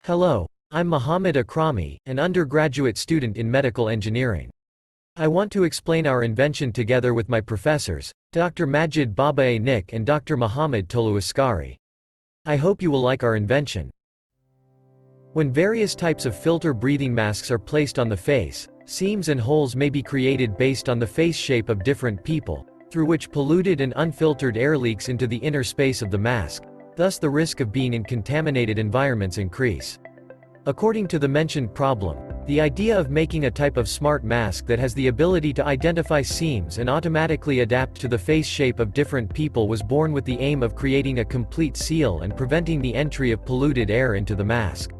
Hello, I'm Mohammad Akrami, an undergraduate student in medical engineering. I want to explain our invention together with my professors, Dr. Majid Babae Nik and Dr. Mohammad Tolu Askari. I hope you will like our invention. When various types of filter breathing masks are placed on the face, seams and holes may be created based on the face shape of different people, through which polluted and unfiltered air leaks into the inner space of the mask. Thus the risk of being in contaminated environments increase. According to the mentioned problem, the idea of making a type of smart mask that has the ability to identify seams and automatically adapt to the face shape of different people was born with the aim of creating a complete seal and preventing the entry of polluted air into the mask.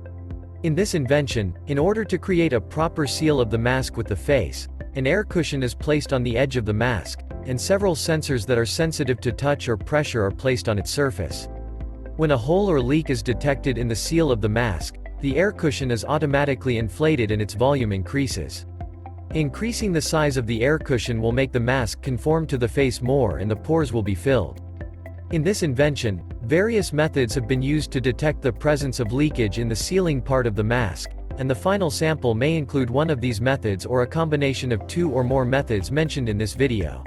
In this invention, in order to create a proper seal of the mask with the face, an air cushion is placed on the edge of the mask, and several sensors that are sensitive to touch or pressure are placed on its surface. When a hole or leak is detected in the seal of the mask, the air cushion is automatically inflated and its volume increases. Increasing the size of the air cushion will make the mask conform to the face more and the pores will be filled. In this invention, various methods have been used to detect the presence of leakage in the sealing part of the mask, and the final sample may include one of these methods or a combination of two or more methods mentioned in this video.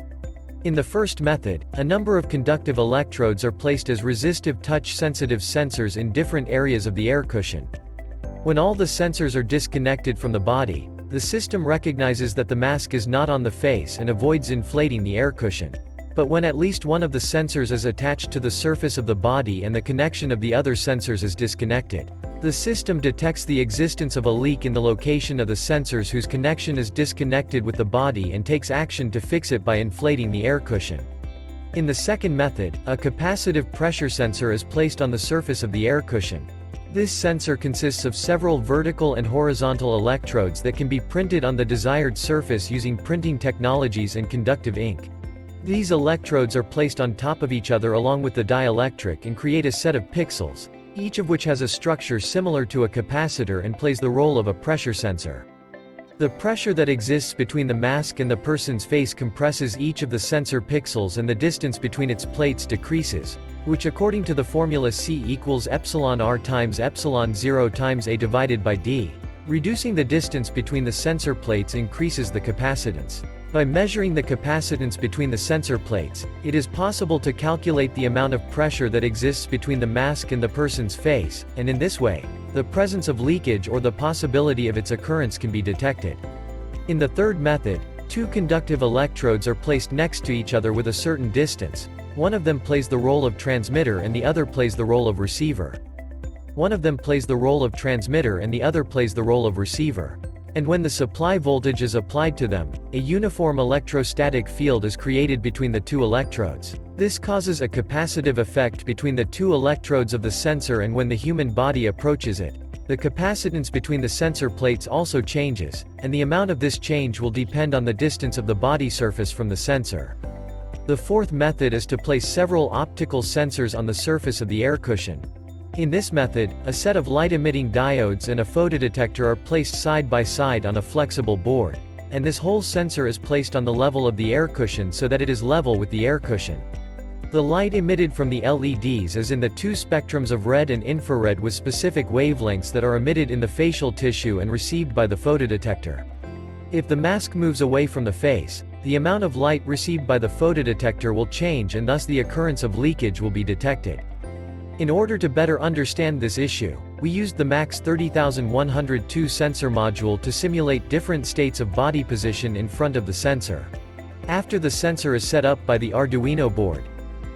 In the first method, a number of conductive electrodes are placed as resistive touch-sensitive sensors in different areas of the air cushion. When all the sensors are disconnected from the body, the system recognizes that the mask is not on the face and avoids inflating the air cushion. But when at least one of the sensors is attached to the surface of the body and the connection of the other sensors is disconnected, the system detects the existence of a leak in the location of the sensors whose connection is disconnected with the body and takes action to fix it by inflating the air cushion. In the second method, a capacitive pressure sensor is placed on the surface of the air cushion. This sensor consists of several vertical and horizontal electrodes that can be printed on the desired surface using printing technologies and conductive ink. These electrodes are placed on top of each other along with the dielectric and create a set of pixels, each of which has a structure similar to a capacitor and plays the role of a pressure sensor. The pressure that exists between the mask and the person's face compresses each of the sensor pixels and the distance between its plates decreases, which according to the formula C equals epsilon r times epsilon 0 times a divided by d. Reducing the distance between the sensor plates increases the capacitance. By measuring the capacitance between the sensor plates, it is possible to calculate the amount of pressure that exists between the mask and the person's face, and in this way, the presence of leakage or the possibility of its occurrence can be detected. In the third method, two conductive electrodes are placed next to each other with a certain distance. One of them plays the role of transmitter and the other plays the role of receiver. One of them plays the role of transmitter and the other plays the role of receiver. And when the supply voltage is applied to them, a uniform electrostatic field is created between the two electrodes. This causes a capacitive effect between the two electrodes of the sensor, and when the human body approaches it, the capacitance between the sensor plates also changes, and the amount of this change will depend on the distance of the body surface from the sensor. The fourth method is to place several optical sensors on the surface of the air cushion. In this method, a set of light-emitting diodes and a photodetector are placed side by side on a flexible board, and this whole sensor is placed on the level of the air cushion so that it is level with the air cushion. The light emitted from the LEDs is in the two spectrums of red and infrared with specific wavelengths that are emitted in the facial tissue and received by the photodetector. If the mask moves away from the face, the amount of light received by the photodetector will change and thus the occurrence of leakage will be detected. In order to better understand this issue, we used the MAX 30102 sensor module to simulate different states of body position in front of the sensor. After the sensor is set up by the Arduino board,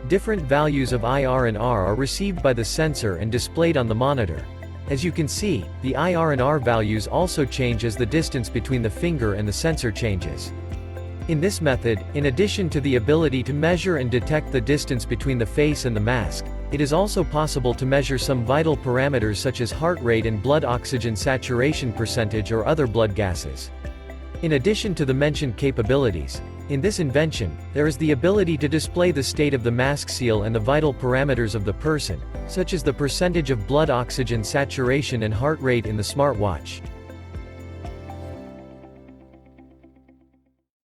different values of IR and R are received by the sensor and displayed on the monitor. As you can see, the IR and R values also change as the distance between the finger and the sensor changes. In this method, in addition to the ability to measure and detect the distance between the face and the mask, it is also possible to measure some vital parameters such as heart rate and blood oxygen saturation percentage or other blood gases. In addition to the mentioned capabilities, in this invention, there is the ability to display the state of the mask seal and the vital parameters of the person, such as the percentage of blood oxygen saturation and heart rate in the smartwatch.